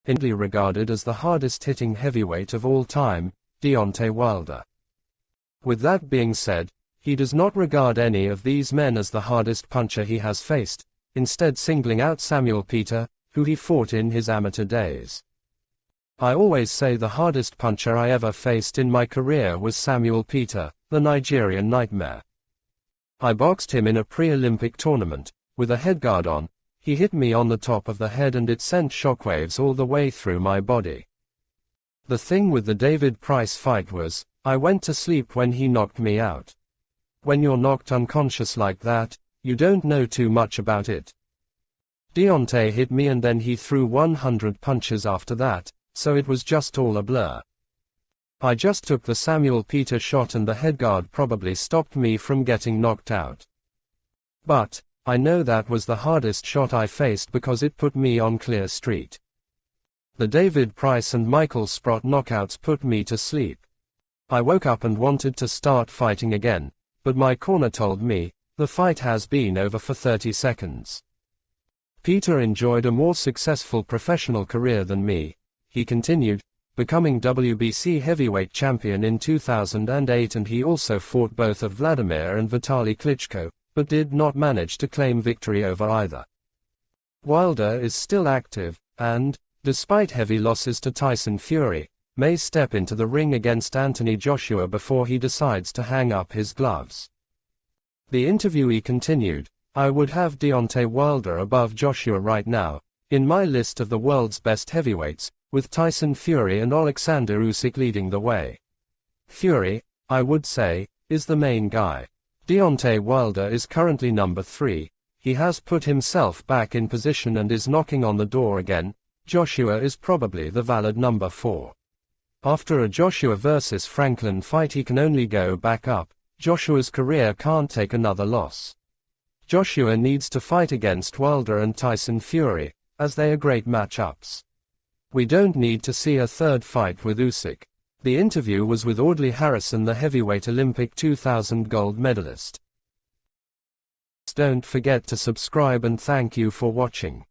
Indeed regarded as the hardest-hitting heavyweight of all time, Deontay Wilder. With that being said, he does not regard any of these men as the hardest puncher he has faced, instead singling out Samuel Peter, who he fought in his amateur days. I always say the hardest puncher I ever faced in my career was Samuel Peter, the Nigerian Nightmare. I boxed him in a pre-Olympic tournament, with a headguard on. He hit me on the top of the head and it sent shockwaves all the way through my body. The thing with the David Price fight was, I went to sleep when he knocked me out. When you're knocked unconscious like that, you don't know too much about it. Deontay hit me and then he threw 100 punches after that, so it was just all a blur. I just took the Samuel Peter shot and the headguard probably stopped me from getting knocked out. But, I know that was the hardest shot I faced because it put me on clear street. The David Price and Michael Sprott knockouts put me to sleep. I woke up and wanted to start fighting again, but my corner told me, the fight has been over for 30 seconds. Peter enjoyed a more successful professional career than me, he continued, becoming WBC heavyweight champion in 2008 and he also fought both of Vladimir and Vitaly Klitschko, but did not manage to claim victory over either. Wilder is still active, and, despite heavy losses to Tyson Fury, may step into the ring against Anthony Joshua before he decides to hang up his gloves. The interviewee continued, I would have Deontay Wilder above Joshua right now, in my list of the world's best heavyweights, with Tyson Fury and Alexander Usyk leading the way. Fury, I would say, is the main guy. Deontay Wilder is currently number 3, he has put himself back in position and is knocking on the door again. Joshua is probably the valid number 4. After a Joshua vs Franklin fight he can only go back up, Joshua's career can't take another loss. Joshua needs to fight against Wilder and Tyson Fury, as they are great matchups. We don't need to see a third fight with Usyk. The interview was with Audley Harrison, the heavyweight Olympic 2000 gold medalist. Don't forget to subscribe and thank you for watching.